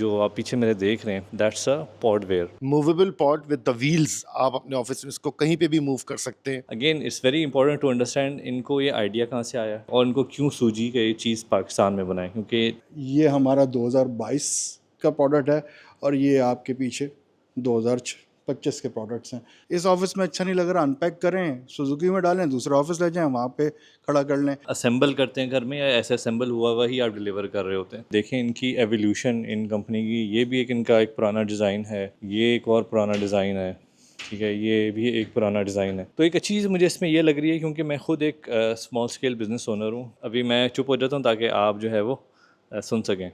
जो आप पीछे मेरे देख रहे हैं that's a pod where. Movable pod with the wheels, आप अपने ऑफिस में इसको कहीं पे भी मूव कर सकते हैं। Again it's very important to understand इनको ये आइडिया कहाँ से आया और इनको क्यों सूझी कि ये चीज़ पाकिस्तान में बनाए, क्योंकि ये हमारा 2022 का प्रोडक्ट है और ये आपके पीछे 2025 के प्रोडक्ट्स हैं। इस ऑफिस में अच्छा नहीं लग रहा, अनपैक करें, सुजुकी में डालें, दूसरा ऑफिस ले जाएं, वहाँ पे खड़ा कर लें। असेंबल करते हैं घर में या ऐसे असेंबल हुआ हुआ ही आप डिलीवर कर रहे होते हैं। देखें इनकी एवोल्यूशन इन कंपनी की, ये भी एक इनका एक पुराना डिज़ाइन है, ये एक और पुराना डिज़ाइन है, ठीक है, ये भी एक पुराना डिज़ाइन है। तो एक अच्छी चीज़ मुझे इसमें ये लग रही है क्योंकि मैं खुद एक स्मॉल स्केल बिजनेस ओनर हूँ। अभी मैं चुप हो जाता हूँ ताकि आप जो है वो सुन सकें।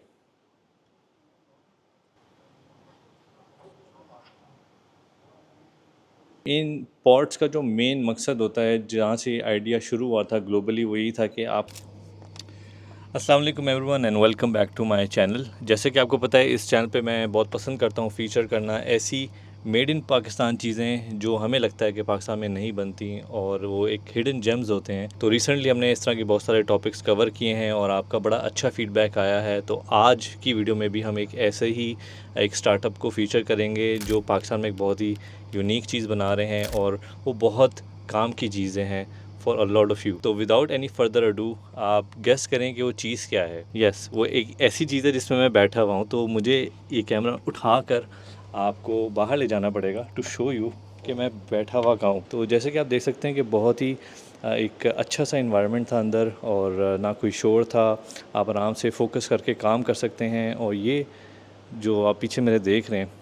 इन पॉड्स का जो मेन मकसद होता है, जहाँ से आइडिया शुरू हुआ था ग्लोबली, वो यही था कि आप अस्सलाम वालेकुम everyone and welcome back to my channel. जैसे कि आपको पता है इस चैनल पे मैं बहुत पसंद करता हूँ फ़ीचर करना ऐसी मेड इन पाकिस्तान चीज़ें जो हमें लगता है कि पाकिस्तान में नहीं बनती और वो एक हिडन जेम्स होते हैं। तो रिसेंटली हमने इस तरह के बहुत सारे टॉपिक्स कवर किए हैं और आपका बड़ा अच्छा फ़ीडबैक आया है। तो आज की वीडियो में भी हम एक ऐसे ही एक स्टार्टअप को फ़ीचर करेंगे जो पाकिस्तान में एक बहुत ही यूनिक चीज़ बना रहे हैं और वो बहुत काम की चीज़ें हैं for a lot of you. तो विदाउट एनी फर्दर अडू आप गेस करें कि वो चीज़ क्या है। यस, वो एक ऐसी चीज़ है जिसमें मैं बैठा हुआ हूँ। तो मुझे ये कैमरा उठा कर आपको बाहर ले जाना पड़ेगा टू शो यू कि मैं बैठा हुआ कहाँ हूँ। तो जैसे कि आप देख सकते हैं कि बहुत ही एक अच्छा सा इन्वायरमेंट था अंदर और ना कोई शोर था, आप आराम से फोकस करके काम कर सकते हैं। और ये जो आप पीछे मेरे देख रहे हैं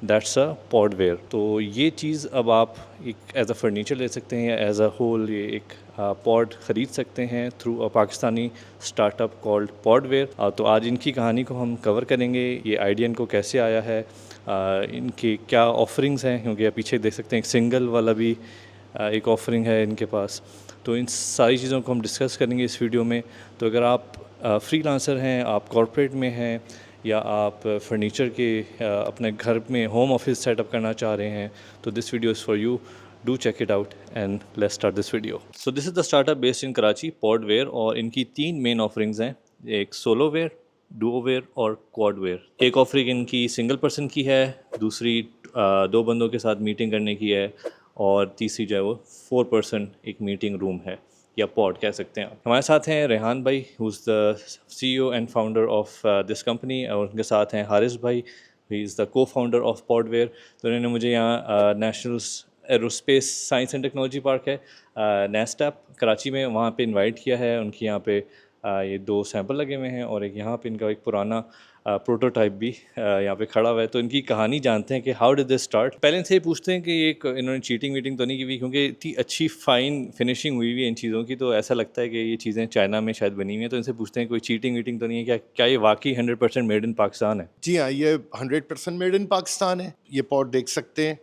दैट्स अ पॉडवेयर। तो ये चीज़ अब आप एक एज अ फर्नीचर ले सकते हैं या एज अ होल ये एक पॉड ख़रीद सकते हैं through a Pakistani startup called Podware. तो आज इनकी कहानी को हम कवर करेंगे, ये आइडिया इनको कैसे आया है, इनके क्या ऑफरिंग्स हैं, क्योंकि आप पीछे देख सकते हैं एक सिंगल वाला भी एक ऑफरिंग है इनके पास। तो इन सारी चीज़ों को हम डिस्कस करेंगे इस वीडियो में। तो अगर आप फ्रीलांसर हैं, आप कॉर्पोरेट में हैं या आप फर्नीचर के अपने घर में होम ऑफिस सेटअप करना चाह रहे हैं, तो this video is for you. Do check it out and let's start this video. So this is the startup based in Karachi, Podware, और इनकी 3 मेन ऑफरिंग्स हैं, एक सोलोवेयर, डुओवेयर और क्वाडवेयर। एक ऑफरिंग इनकी सिंगल पर्सन की है, दूसरी 2 बंदों के साथ मीटिंग करने की है और तीसरी जो है वो 4 पर्सन एक मीटिंग रूम है या पॉड कह सकते हैं। हमारे साथ हैं रेहान भाई, who is the CEO and founder of this company, और उनके साथ हैं हारिस भाई, ही इज़ द को फाउंडर ऑफ पॉडवेयर। तो इन्होंने मुझे यहाँ national aerospace science and technology park है नेस्टैप कराची में, वहाँ पे इनवाइट किया है। उनकी यहाँ पे ये 2 सैंपल लगे हुए हैं और एक यहाँ पे इनका एक पुराना प्रोटोटाइप भी यहाँ पे खड़ा हुआ है। तो इनकी कहानी जानते हैं कि हाउ डिड दिस स्टार्ट। पहले इनसे पूछते हैं कि ये इन्होंने चीटिंग वीटिंग तो नहीं की हुई, क्योंकि इतनी अच्छी फाइन फिनिशिंग हुई हुई है इन चीज़ों की, तो ऐसा लगता है कि ये चीज़ें चाइना में शायद बनी हुई हैं। तो इनसे पूछते हैं कोई चीटिंग वीटिंग तो नहीं है, क्या क्या ये वाकई 100% मेड इन पाकिस्तान है? जी हाँ, ये 100% मेड इन पाकिस्तान है। ये पॉड देख सकते हैं,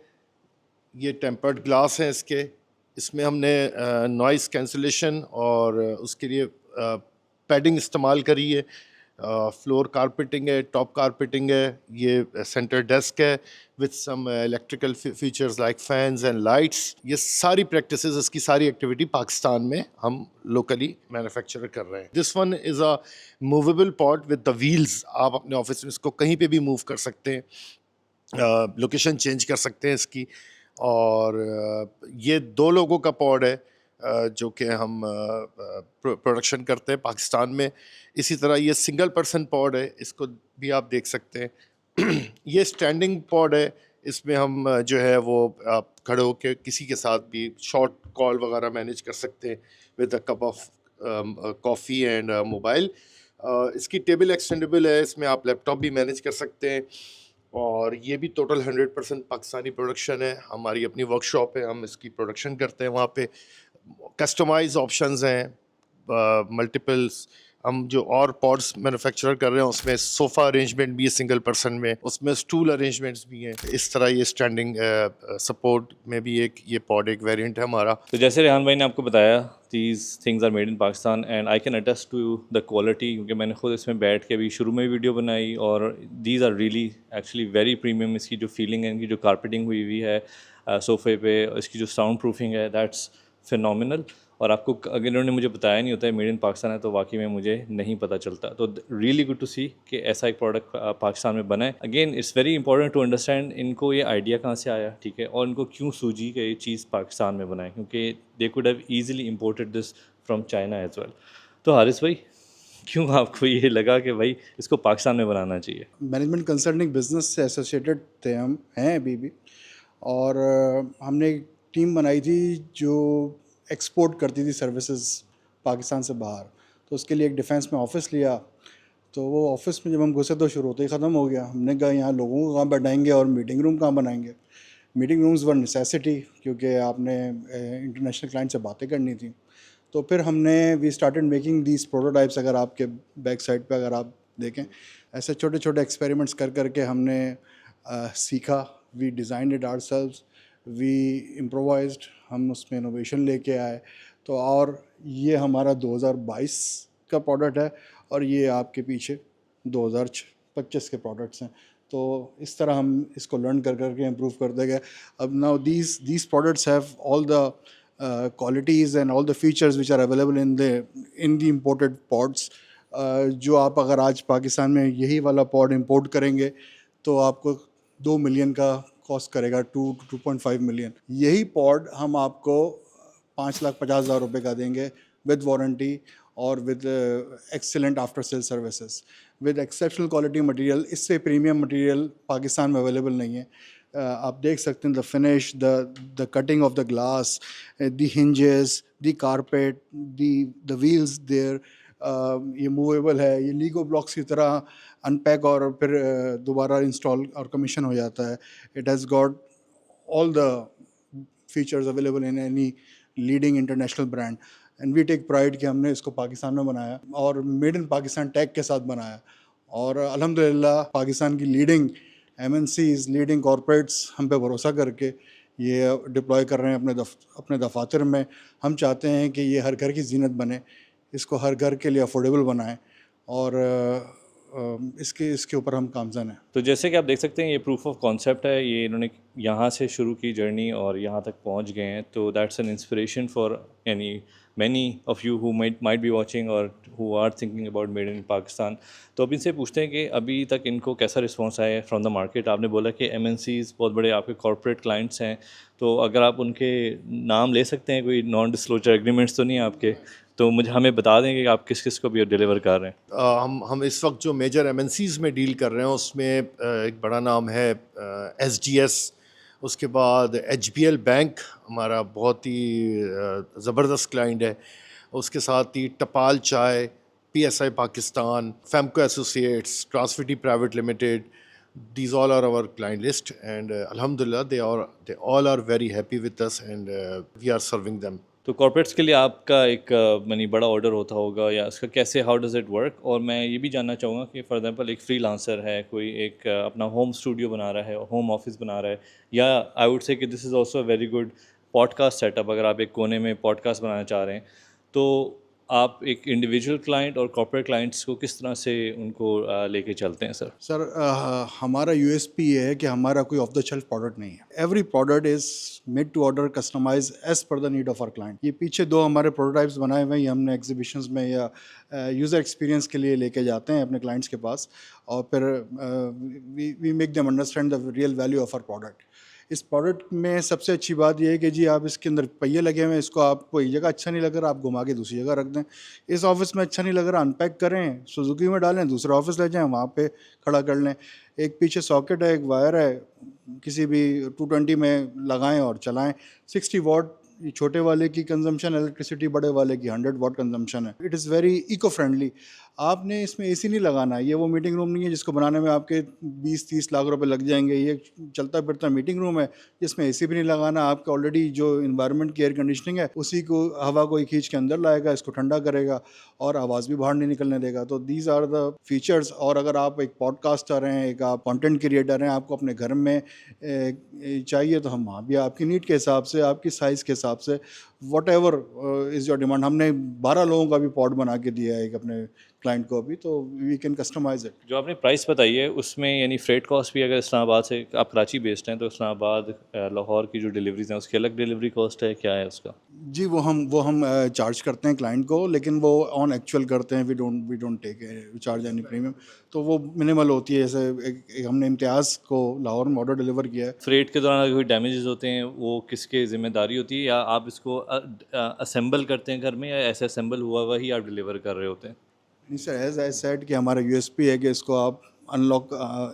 ये टेम्पर्ड ग्लास है इसके। इसमें हमने नॉइस कैंसलेशन और उसके लिए पैडिंग इस्तेमाल करी है। फ्लोर कारपेटिंग है, टॉप कारपेटिंग है, ये सेंटर डेस्क है with some electrical features like fans and lights. ये सारी प्रैक्टिसेस, इसकी सारी एक्टिविटी पाकिस्तान में हम लोकली मैन्युफैक्चर कर रहे हैं। This one is a movable pod with the wheels, आप अपने ऑफिस में इसको कहीं पे भी मूव कर सकते हैं, लोकेशन चेंज कर सकते हैं इसकी। और ये 2 लोगों का पॉड है जो कि हम प्रोडक्शन करते हैं पाकिस्तान में। इसी तरह ये सिंगल पर्सन पॉड है, इसको भी आप देख सकते हैं। ये स्टैंडिंग पॉड है, इसमें हम जो है वो आप खड़े होकर किसी के साथ भी शॉर्ट कॉल वगैरह मैनेज कर सकते हैं with a cup of coffee and mobile. इसकी टेबल एक्सटेंडेबल है, इसमें आप लैपटॉप भी मैनेज कर सकते हैं। और ये भी टोटल 100% पाकिस्तानी प्रोडक्शन है। हमारी अपनी वर्कशॉप है, हम इसकी प्रोडक्शन करते हैं। वहाँ पे कस्टमाइज ऑप्शंस हैं मल्टीपल्स। हम जो और पॉड्स मैन्युफैक्चर कर रहे हैं उसमें सोफ़ा अरेंजमेंट भी है सिंगल पर्सन में, उसमें स्टूल अरेंजमेंट्स भी हैं। इस तरह ये स्टैंडिंग सपोर्ट में भी एक ये पॉड एक वेरिएंट है हमारा। तो जैसे रेहान भाई ने आपको बताया, these things are made in Pakistan and I can attest to the quality, क्योंकि मैंने खुद इसमें बैठ के भी शुरू में वीडियो बनाई और these are really actually very premium. इसकी जो फीलिंग है, इनकी जो कारपेटिंग हुई हुई है सोफ़े पे, इसकी जो साउंड प्रूफिंग है, दैट्स फिनोमिनल। और आपको अगर इन्होंने मुझे बताया नहीं होता है मेड इन पाकिस्तान है तो वाकई में मुझे नहीं पता चलता। तो रियली गुड टू सी कि ऐसा एक प्रोडक्ट पाकिस्तान में बना है। Again it's very important to understand इनको ये आइडिया कहाँ से आया, ठीक है, और इनको क्यों सूझी कि ये चीज़ पाकिस्तान में बनाए, क्योंकि they could have easily imported this from China as well. तो हारिस भाई, क्यों आपको ये लगा कि भाई इसको पाकिस्तान में बनाना चाहिए? मैनेजमेंट कंसल्टिंग बिजनेस से एसोसिएटेड थे हम, हैं अभी भी। और हमने एक टीम बनाई थी जो एक्सपोर्ट करती थी सर्विसेज पाकिस्तान से बाहर। तो उसके लिए एक डिफेंस में ऑफिस लिया। तो वो ऑफिस में जब हम घुसे तो शुरू होते ही ख़त्म हो गया। हमने कहा यहाँ लोगों को कहाँ बैठाएंगे और मीटिंग रूम कहाँ बनाएंगे। मीटिंग रूम्स वर नेसेसिटी, क्योंकि आपने इंटरनेशनल क्लाइंट से बातें करनी थी। तो फिर हमने we started making these prototypes. अगर आपके बैक साइड पे अगर आप देखें, ऐसे छोटे छोटे एक्सपेरिमेंट्स कर करके हमने सीखा। We design it ourselves, we improvised, हम उसमें इनोवेशन लेके आए। तो और ये हमारा 2022 का प्रोडक्ट है और ये आपके पीछे 2025 के प्रोडक्ट्स हैं। तो इस तरह हम इसको लर्न कर करके इम्प्रूव करते गए। अब now these products have all the qualities and all the features which are available in the imported pods. जो आप अगर आज पाकिस्तान में यही वाला पॉड इंपोर्ट करेंगे तो आपको 2 मिलियन का कॉस्ट करेगा, 2.5 मिलियन। यही पॉड हम आपको 5,50,000 रुपये का देंगे विद वारंटी और with excellent after sale services with exceptional quality material. इससे प्रीमियम मटेरियल पाकिस्तान में अवेलेबल नहीं है। आप देख सकते हैं the finish, the cutting of the glass, the hinges, the carpet, the wheels there, ये मूवेबल है, ये लीगो ब्लॉक्स की तरह अनपैक और फिर दोबारा इंस्टॉल और कमीशन हो जाता है। It has got all the features available in any leading international brand and we take pride कि हमने इसको पाकिस्तान में बनाया और मेड इन पाकिस्तान टैग के साथ बनाया। और अल्हम्दुलिल्लाह पाकिस्तान की लीडिंग MNCs, लीडिंग कॉरपोरेट्स हम पे भरोसा करके ये डिप्लॉय कर रहे हैं अपने दफातर में। हम चाहते हैं कि ये हर घर की जीनत बने, इसको हर घर के लिए अफोर्डेबल बनाएं और इसके ऊपर हम कामज़न हैं। तो जैसे कि आप देख सकते हैं ये प्रूफ ऑफ कॉन्सेप्ट है, ये इन्होंने यहाँ से शुरू की जर्नी और यहाँ तक पहुँच गए हैं। तो that's an inspiration for any many of you who might be watching और who are thinking about made in Pakistan. तो अब इनसे पूछते हैं कि अभी तक इनको कैसा रिस्पॉन्स आया है फ्रॉम द मार्केट। आपने बोला कि MNCs बहुत बड़े आपके कॉर्पोरेट क्लाइंट्स हैं, तो अगर आप उनके नाम ले सकते हैं, कोई नॉन डिस्क्लोजर एग्रीमेंट्स तो नहीं है आपके, तो हमें बता दें कि आप किस किस को भी डिलीवर कर रहे हैं। हम इस वक्त जो मेजर MNCs में डील कर रहे हैं उसमें एक बड़ा नाम है SGS, उसके बाद HBL बैंक हमारा बहुत ही ज़बरदस्त क्लाइंट है, उसके साथ ही टपाल चाय, PSI पाकिस्तान, फैमको एसोसिएट्स, ट्रांसफिटी private limited. These all are our client list and alhamdulillah they all are very happy with us and we are serving them. तो कॉर्पोरेट्स के लिए आपका एक मनी बड़ा ऑर्डर होता होगा या उसका कैसे, हाउ डज़ इट वर्क? और मैं ये भी जानना चाहूँगा कि फॉर एग्जांपल एक फ्रीलांसर है, कोई एक अपना होम स्टूडियो बना रहा है, होम ऑफिस बना रहा है, या आई वुड से कि this is also a very good podcast setup. अगर आप एक कोने में पॉडकास्ट बनाना चाह रहे हैं तो आप एक इंडिविजुअल क्लाइंट और कॉर्पोरेट क्लाइंट्स को किस तरह से उनको लेके चलते हैं सर? सर हमारा USP ये है कि हमारा कोई ऑफ द शेल्फ प्रोडक्ट नहीं है। Every product is made to order, customize as per the need of our client. ये पीछे 2 हमारे प्रोटोटाइप्स बनाए हुए हैं, हमने एग्जीबिशंस में या यूज़र एक्सपीरियंस के लिए लेके जाते हैं अपने क्लाइंट्स के पास और फिर we make them understand the real value of our product. इस प्रोडक्ट में सबसे अच्छी बात यह है कि जी आप इसके अंदर पहिए लगे हुए हैं, इसको आपको एक जगह अच्छा नहीं लग रहा आप घुमा के दूसरी जगह रख दें। इस ऑफिस में अच्छा नहीं लग रहा अनपैक करें, सुजुकी में डालें, दूसरा ऑफिस ले जाएं, वहाँ पे खड़ा कर लें। एक पीछे सॉकेट है, एक वायर है, किसी भी 220 में लगाएं और चलाएं। 60 वाट छोटे वाले की कंजम्पशन इलेक्ट्रिसिटी, बड़े वाले की 100 वाट कंजम्पशन है। It is very eco friendly. आपने इसमें AC नहीं लगाना है, ये वो मीटिंग रूम नहीं है जिसको बनाने में आपके 20-30 लाख रुपए लग जाएंगे। ये चलता फिरता मीटिंग रूम है जिसमें AC भी नहीं लगाना। आपका ऑलरेडी जो इन्वायरमेंट की एयर कंडीशनिंग है उसी को हवा को खींच के अंदर लाएगा, इसको ठंडा करेगा और आवाज़ भी बाहर नहीं निकलने देगा। तो दीज आर द फीचर्स। और अगर आप एक पॉडकास्टर हैं, एक आप कंटेंट क्रिएटर हैं, आपको अपने घर में चाहिए तो हम वहाँ भी आपकी नीड के हिसाब से, आपकी साइज़ के हिसाब से, what ever is your demand. हमने 12 लोगों का भी पॉड बना के दिया है एक अपने क्लाइंट को अभी, तो वी कैन कस्टमाइज इट। जो आपने प्राइस बताई है उसमें यानी फ्रेट कॉस्ट भी, अगर इस्लामाबाद से आप कराची बेस्ड हैं तो इस्लामाबाद लाहौर की जो डिलीवरीज हैं उसकी अलग डिलीवरी कॉस्ट है, क्या है उसका? जी, वो हम चार्ज करते हैं क्लाइंट को, लेकिन वो ऑन एक्चुअल करते हैं, we don't take charge any premium, तो वो मिनिमल होती है। जैसे एक हमने इम्तियाज़ को लाहौर में ऑर्डर डिलीवर किया है। फ्रेट के दौरान अगर कोई डैमेजेस होते हैं वो किसके ज़िम्मेदारी होती है, या आप इसको असेंबल करते हैं घर में, या ऐसे असेंबल हुआ हुआ ही आप डिलीवर कर रहे होते हैं? नहीं सर, एज आई सेड कि हमारा यूएसपी है कि इसको आप अनलॉक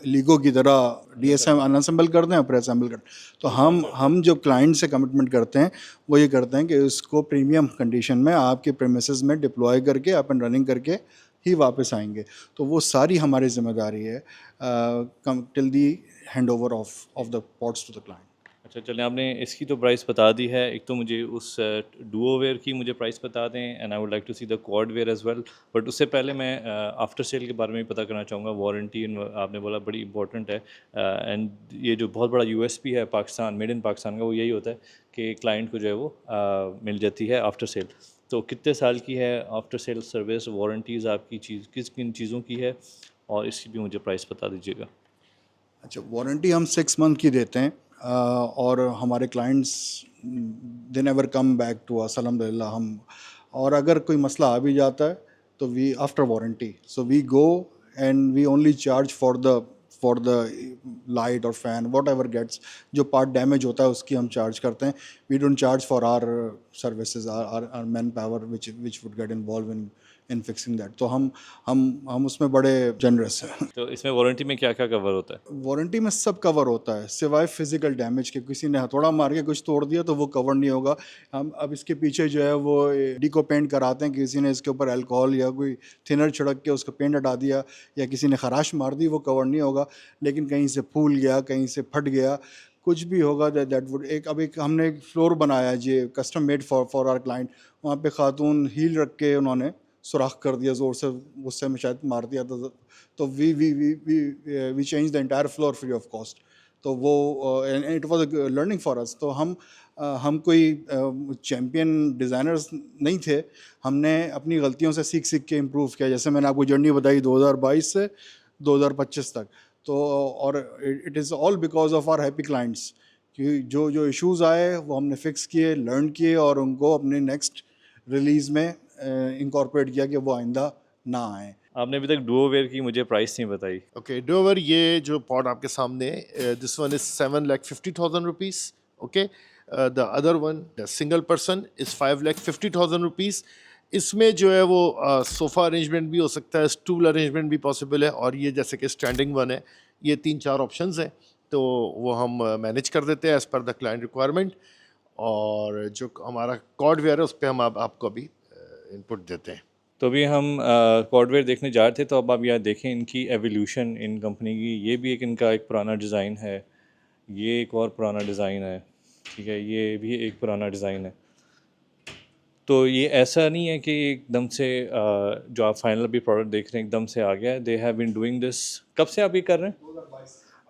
लीगो की तरह डीएसएम अनअसेंबल कर दें और फिर असेंबल कर दें। तो हम जो क्लाइंट से कमिटमेंट करते हैं वो ये करते हैं कि इसको प्रीमियम कंडीशन में आपके प्रेमिसेस में डिप्लॉय करके अप एंड रनिंग करके ही वापस आएंगे। तो वो सारी हमारी जिम्मेदारी है till the hand over of the pods to the client. अच्छा, चलें, आपने इसकी तो प्राइस बता दी है। एक तो मुझे उस डुओवेयर की मुझे प्राइस बता दें, and I would like to see the quad ware as well. But उससे पहले मैं आफ्टर सेल के बारे में भी पता करना चाहूँगा। वारंटी आपने बोला बड़ी इंपॉर्टेंट है, एंड ये जो बहुत बड़ा यूएसपी है पाकिस्तान, मेड इन पाकिस्तान का, वो यही होता है कि क्लाइंट को जो है वो मिल जाती है आफ्टर सेल। तो कितने साल की है आफ्टर सेल सर्विस, वारंटीज़ आपकी किस किन चीज़ों की है, और इसकी भी मुझे प्राइस बता दीजिएगा। अच्छा, वारंटी हम 6 मंथ की देते हैं, और हमारे clients they never come back to us अल्हम्दुलिल्लाह। हम और अगर कोई मसला आ भी जाता है तो we after warranty, so we go and we only charge for the light और फैन वॉट एवर गेट्स। जो पार्ट डैमेज होता है उसकी हम चार्ज करते हैं। We don't charge for our services, our manpower which would get involve in fixing that. तो हम उसमें बड़े जनरस हैं। तो इसमें वारंटी में क्या क्या कवर होता है? वारंटी में सब कवर होता है सिवाय फिजिकल डैमेज के। किसी ने हथौड़ा मार के कुछ तोड़ दिया तो वो कवर नहीं होगा। हम अब इसके पीछे जो है वो डीको पेंट कराते हैं, किसी ने इसके ऊपर अल्कोहल या कोई थिनर छिड़क के उसका पेंट हटा दिया या किसी ने खराश मार दी, वो कवर नहीं होगा। लेकिन कहीं से फूल गया, कहीं से फट गया, कुछ भी होगा दैट वुड एक हमने एक फ्लोर बनाया जी custom made for our client. वहाँ पे खातून हील रख के उन्होंने सुराख कर दिया ज़ोर से, गुस्से में शायद मार दिया था। तो we change the entire floor free of cost. तो वो it was a learning for us. तो हम कोई चैम्पियन डिज़ाइनर्स नहीं थे। हमने अपनी गलतियों से सीख सीख के इम्प्रूव किया। जैसे मैंने आपको जर्नी बताई 2022 से 2025 तक, तो और it is all because of our happy clients कि जो जो इश्यूज़ आए वो हमने फिक्स किए, लर्न किए और उनको अपने नेक्स्ट रिलीज़ में इंकॉर्पोरेट किया कि वो आइंदा ना आए। आपने अभी तक डुओवेयर की मुझे प्राइस नहीं बताई। ओके, डोवर, ये जो पॉड आपके सामने, this one is 7,50,000 rupees. Okay, the other one, the single person, is 5,50,000 rupees. इसमें जो है वो सोफ़ा अरेंजमेंट भी हो सकता है, स्टूल अरेंजमेंट भी पॉसिबल है, और ये जैसे कि स्टैंडिंग वन है। ये 3-4 ऑप्शंस हैं, तो वो हम मैनेज कर देते हैं as per the client requirement. और जो हमारा कॉर्ड वेयर है उस पर हम आपको अभी इनपुट देते हैं। तो अभी हम कॉर्डवेयर देखने जा रहे थे, तो अब आप यहाँ देखें इनकी एवोल्यूशन इन कंपनी की। ये भी एक इनका एक पुराना डिज़ाइन है, ये एक और पुराना डिज़ाइन है, ठीक है, ये भी एक पुराना डिज़ाइन है। तो ये ऐसा नहीं है कि एकदम से जो आप फाइनल अभी प्रोडक्ट देख रहे हैं एकदम से आ गया है। They have been doing this. कब से आप ये कर रहे हैं?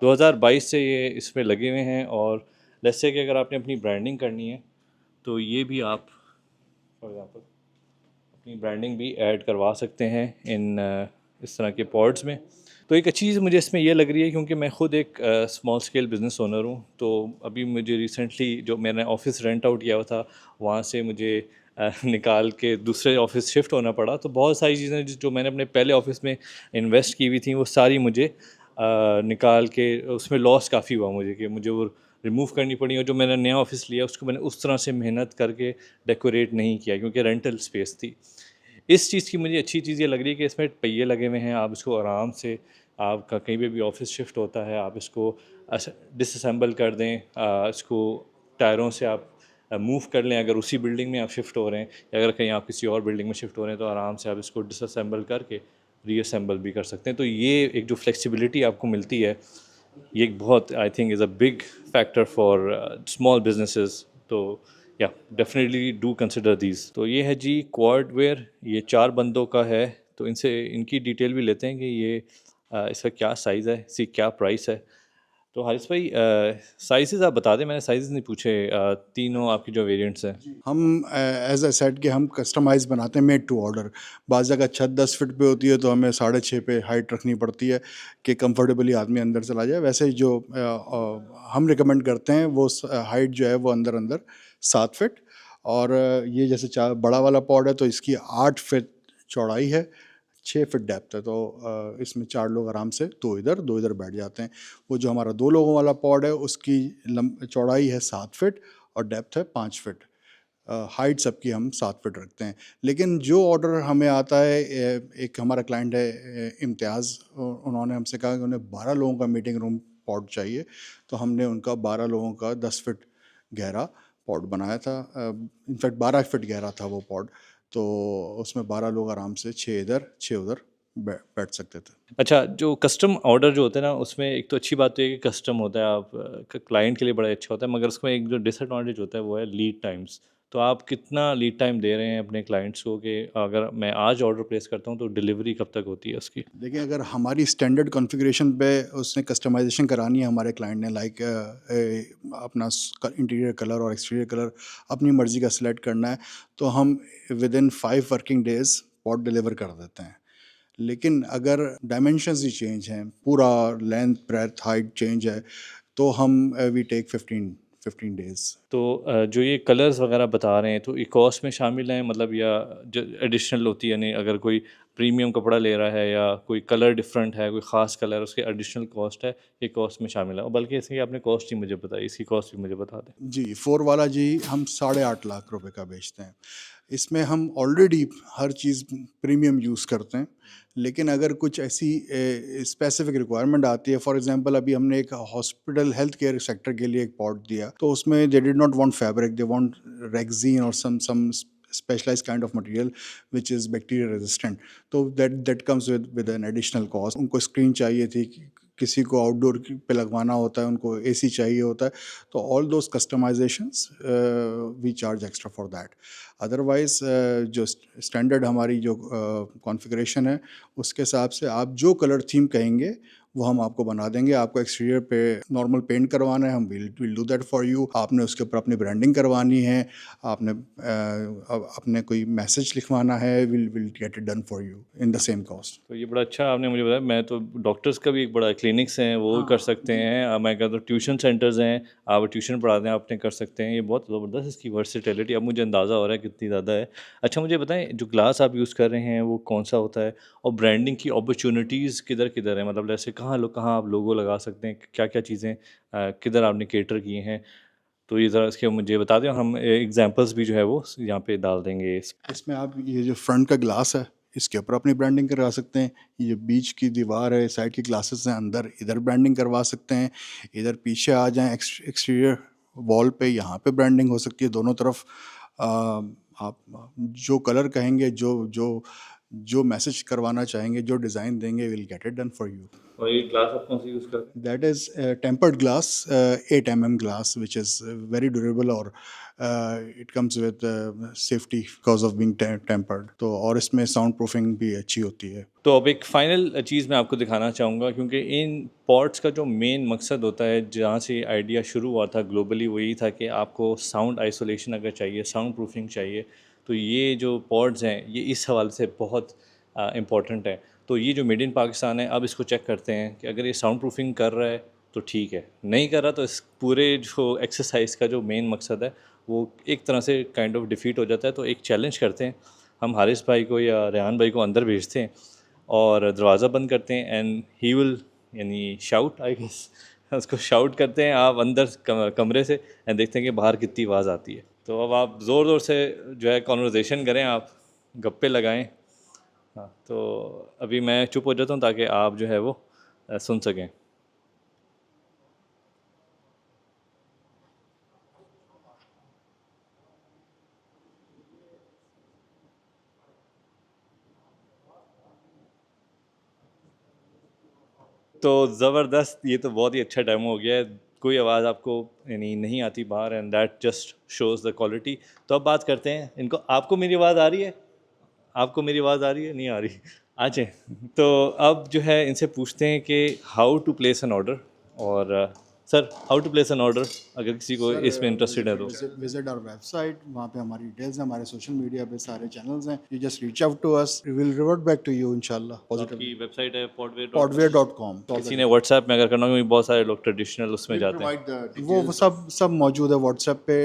2022 से ये इसमें लगे हुए हैं। और लेट्स से कि अगर आपने अपनी ब्रांडिंग करनी है तो ये भी आप फॉर एग्जांपल अपनी ब्रांडिंग भी ऐड करवा सकते हैं इन इस तरह के पॉड्स में। तो एक अच्छी चीज़ मुझे इसमें ये लग रही है, क्योंकि मैं ख़ुद एक स्मॉल स्केल बिज़नेस ओनर हूँ। तो अभी मुझे रिसेंटली जो मैंने ऑफ़िस रेंट आउट किया हुआ था, वहाँ से मुझे निकाल के दूसरे ऑफ़िस शिफ्ट होना पड़ा। तो बहुत सारी चीज़ें जो मैंने अपने पहले ऑफ़िस में इन्वेस्ट की हुई थी वो सारी मुझे निकाल के, उसमें लॉस काफ़ी हुआ मुझे कि मुझे वो रिमूव करनी पड़ी। और जो मैंने नया ऑफ़िस लिया उसको मैंने उस तरह से मेहनत करके डेकोरेट नहीं किया, क्योंकि रेंटल स्पेस थी। इस चीज़ की मुझे अच्छी चीज़ ये लग रही है कि इसमें पहिए लगे हुए हैं। आप इसको आराम से, आपका कहीं पे भी ऑफिस शिफ्ट होता है, आप इसको डिसअसेंबल कर दें, इसको टायरों से आप मूव कर लें। अगर उसी बिल्डिंग में आप शिफ्ट हो रहे हैं, या अगर कहीं आप किसी और बिल्डिंग में शिफ्ट हो रहे हैं, तो आराम से आप इसको डिसअसेंबल करके रीअसेंबल भी कर सकते हैं। तो ये एक जो फ्लेक्सिबिलिटी आपको मिलती है, ये एक बहुत, I think, is a big factor for small businesses. तो या डेफिनेटली डू कंसिडर दीज। तो ये है जी क्वाडवेयर, ये 4 बंदों का है। तो इनसे इनकी डिटेल भी लेते हैं कि ये इसका क्या साइज़ है, इसकी क्या प्राइस है। तो हारिस भाई साइज़ेज़ आप बता दें, मैंने साइज़ नहीं पूछे तीनों आपके जो वेरिएंट्स हैं। हम एज अ सेट के हम कस्टमाइज़ बनाते हैं मेड टू ऑर्डर। बाज़ जगह छत 10 फीट पे होती है तो हमें 6.5 पे हाइट रखनी पड़ती है कि कंफर्टेबली आदमी अंदर चला जाए। वैसे ही जो हम रिकमेंड करते हैं वो हाइट जो है वो अंदर अंदर 7 फीट। और ये जैसे बड़ा वाला पॉड है तो इसकी 8 फीट चौड़ाई है, 6 फीट डेप्थ है। तो इसमें 4 लोग आराम से दो इधर बैठ जाते हैं। वो जो हमारा 2 लोगों वाला पॉड है उसकी चौड़ाई है 7 फीट और डेप्थ है 5 फीट। हाइट सबकी हम 7 फीट रखते हैं। लेकिन जो ऑर्डर हमें आता है, एक हमारा क्लाइंट है इम्तियाज़, उन्होंने हमसे कहा कि उन्हें 12 लोगों का मीटिंग रूम पॉड चाहिए। तो हमने उनका 12 लोगों का 10 फीट गहरा पॉड बनाया था। इनफैक्ट 12 फीट गहरा था वो पॉड। तो उसमें 12 लोग आराम से 6 इधर 6 उधर बैठ सकते थे। अच्छा, जो कस्टम ऑर्डर जो होते हैं ना, उसमें एक तो अच्छी बात तो ये है कि कस्टम होता है, आप क्लाइंट के लिए बड़ा अच्छा होता है, मगर उसमें एक जो डिसएडवांटेज होता है वो है लीड टाइम्स। तो आप कितना लीड टाइम दे रहे हैं अपने क्लाइंट्स को कि अगर मैं आज ऑर्डर प्लेस करता हूँ तो डिलीवरी कब तक होती है उसकी? देखिए, अगर हमारी स्टैंडर्ड कॉन्फ़िगरेशन पे उसने कस्टमाइज़ेशन करानी है हमारे क्लाइंट ने, लाइक अपना इंटीरियर कलर और एक्सटीरियर कलर अपनी मर्ज़ी का सिलेक्ट करना है, तो हम with in 5 working days pot deliver कर देते हैं। लेकिन अगर डायमेंशंस ही चेंज हैं, पूरा लेंथ, ब्रेड्थ, हाइट चेंज है, तो हम वी टेक 15 डेज़। तो जो ये कलर्स वगैरह बता रहे हैं तो ये कॉस्ट में शामिल हैं, मतलब या जो एडिशनल होती है, यानी अगर कोई प्रीमियम कपड़ा ले रहा है या कोई कलर डिफरेंट है, कोई ख़ास कलर, उसके एडिशनल कॉस्ट है, ये कॉस्ट में शामिल है? और बल्कि इसकी आपने कॉस्ट ही मुझे बताई, इसकी कॉस्ट भी मुझे बता दें। जी, 4 वाला जी हम 8.5 लाख रुपए का बेचते हैं। इसमें हम ऑलरेडी हर चीज़ प्रीमियम यूज़ करते हैं। लेकिन अगर कुछ ऐसी स्पेसिफिक रिक्वायरमेंट आती है, फॉर एग्जांपल अभी हमने एक हॉस्पिटल हेल्थ केयर सेक्टर के लिए एक पॉट दिया, तो उसमें they did not want fabric, they want rexine और some specialised kind of material which is bacteria resistant. तो that comes with an additional cost. उनको स्क्रीन चाहिए थी, किसी को आउटडोर पे लगवाना होता है, उनको एसी चाहिए होता है। तो all those customizations we charge extra for that. Otherwise जो स्टैंडर्ड हमारी जो कॉन्फ़िगरेशन है, उसके हिसाब से आप जो कलर थीम कहेंगे वो हम आपको बना देंगे। आपको एक्सटीरियर पे नॉर्मल पेंट करवाना है, हम will do that for you. आपने उसके ऊपर अपनी ब्रांडिंग करवानी है, आपने अपने कोई मैसेज लिखवाना है, will get it done for you in the same cost. तो ये बड़ा अच्छा आपने मुझे बताया। मैं तो डॉक्टर्स का भी एक बड़ा क्लिनिक्स हैं वो भी कर सकते हैं, मैं कहता हूँ ट्यूशन सेंटर्स हैं, आप ट्यूशन पढ़ाते हैं, आपने कर सकते हैं। ये बहुत ज़बरदस्त इसकी वर्सेटिलिटी अब मुझे अंदाज़ा हो रहा है कितनी ज़्यादा है। अच्छा, मुझे बताएं जो ग्लास आप यूज़ कर रहे हैं वो कौन सा होता है, और ब्रांडिंग की अपॉर्चुनिटीज़ किधर किधर है, मतलब जैसे कहाँ आप लोगो लगा सकते हैं, क्या क्या चीज़ें किधर आपने केटर किए हैं, तो ये ज़रा इसके मुझे बता दें, और हम एग्जांपल्स भी जो है वो यहाँ पे डाल देंगे इसमें आप ये जो फ्रंट का ग्लास है, इसके ऊपर अपनी ब्रांडिंग करवा सकते हैं। ये बीच की दीवार है, साइड की ग्लासेस हैं, अंदर इधर ब्रांडिंग करवा सकते हैं। इधर पीछे आ जाएं, एक्सटीरियर वॉल पे यहाँ पे ब्रांडिंग हो सकती है दोनों तरफ। आप जो कलर कहेंगे, जो जो जो मैसेज करवाना चाहेंगे, जो डिज़ाइन देंगे, will get it done for you. और ये ग्लास आप कौन सी यूज़ करते हैं? That is tempered glass, 8 mm glass, which is very durable, और it comes with safety because of being tempered. तो और इसमें साउंड प्रूफिंग भी अच्छी होती है। तो अब एक फ़ाइनल चीज़ मैं आपको दिखाना चाहूँगा, क्योंकि इन पॉड्स का जो मेन मकसद होता है, जहाँ से आइडिया शुरू हुआ था ग्लोबली, वो यही था कि आपको साउंड आइसोलेशन अगर चाहिए, साउंड प्रूफिंग चाहिए, तो ये जो पॉड्स हैं ये इस हवाले से बहुत इम्पॉर्टेंट है। तो ये जो मेड इन पाकिस्तान है, अब इसको चेक करते हैं कि अगर ये साउंड प्रूफिंग कर रहा है तो ठीक है, नहीं कर रहा तो इस पूरे जो एक्सरसाइज का जो मेन मकसद है वो एक तरह से काइंड ऑफ डिफीट हो जाता है। तो एक चैलेंज करते हैं, हम हारिस भाई को या रेहान भाई को अंदर भेजते हैं और दरवाज़ा बंद करते हैं, एंड ही विल यानी शाउट, आई गेस उसको शाउट करते हैं आप अंदर कमरे से, एंड देखते हैं कि बाहर कितनी आवाज़ आती है। तो अब आप ज़ोर ज़ोर से जो है कॉन्वर्जेसन करें, आप गप्पे लगाएं। हाँ, तो अभी मैं चुप हो जाता हूँ ताकि आप जो है वो सुन सकें। तो ज़बरदस्त, ये तो बहुत ही अच्छा डेमो हो गया है। कोई आवाज़ आपको यानी नहीं आती बाहर, and that just shows the quality. तो अब बात करते हैं इनको, आपको मेरी आवाज़ आ रही है? आपको मेरी आवाज़ आ रही है? नहीं आ रही? आ जाए। तो अब जो है इनसे पूछते हैं कि how to place an order, और sir, how to place an order अगर किसी को इसमें इंटरेस्टेड है तो? विजिट आवर वेबसाइट, वहाँ पे हमारी डिटेल्स हैं, हमारे सोशल मीडिया पे सारे चैनल्स हैं, you just reach out to us, we will revert back to you इंशाल्लाह पॉजिटिवली। आपकी वेबसाइट है podway.com। किसी ने व्हाट्सएप में अगर करना हो, बहुत सारे लोग ट्रेडिशनल उसमें जाते हैं। वो सब मौजूद है व्हाट्सएप पे,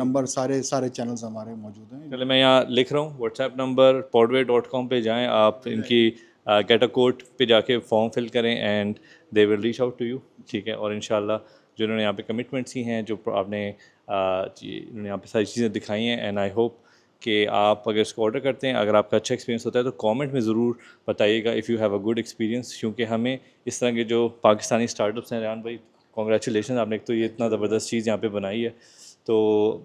नंबर सारे चैनल्स हमारे मौजूद हैं। चले मैं यहाँ लिख रहा हूँ व्हाट्सएप नंबर, podway.com पे जाएं आप, इनकी गेट अ कोट पे जाके फॉर्म फिल करें and they will reach out to you, ठीक है। और इंशाल्लाह जो इन्होंने यहाँ पे कमिटमेंट्स ही हैं, जो आपने इन्होंने यहाँ पे सारी चीज़ें दिखाई हैं, एंड आई होप कि आप अगर इसको ऑर्डर करते हैं, अगर आपका अच्छा एक्सपीरियंस होता है तो कमेंट में ज़रूर बताइएगा if you have a good experience, क्योंकि हमें इस तरह के जो पाकिस्तानी स्टार्टअप्स हैं, रेहान भाई कॉन्ग्रेचुलेशन, आपने एक तो ये इतना ज़बरदस्त चीज़ यहाँ पे बनाई है। तो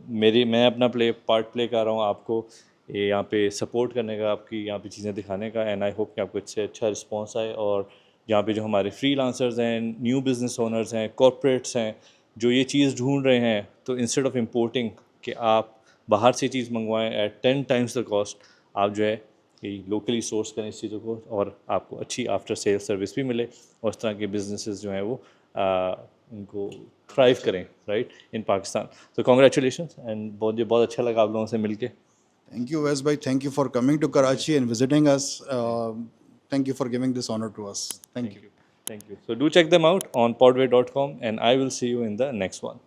मैं अपना पार्ट प्ले कर रहा हूँ आपको ये यहाँ पे सपोर्ट करने का, आपकी यहाँ पे चीज़ें दिखाने का, एंड आई होप कि आपको इससे अच्छा रिस्पांस आए। और यहाँ पे जो हमारे फ्रीलांसर्स हैं, न्यू बिज़नेस ओनर्स हैं, कॉर्पोरेट्स हैं, जो ये चीज़ ढूंढ रहे हैं, तो इंस्टेड ऑफ इम्पोर्टिंग कि आप बाहर से चीज़ मंगवाएं एट 10 टाइम्स द कॉस्ट, आप जो है कि लोकली सोर्स करें इस चीज़ों को, और आपको अच्छी आफ्टर सेल सर्विस भी मिले, और इस तरह के बिजनेसेस जो हैं वो उनको थ्राइव करें राइट इन पाकिस्तान। तो कॉन्ग्रेचुलेशन, एंड बहुत अच्छा लगा आप लोगों से मिलके। Thank you, Wes bhai. Thank you for coming to Karachi and visiting us. Thank you for giving this honor to us. Thank you. Thank you. So do check them out on podway.com, and I will see you in the next one.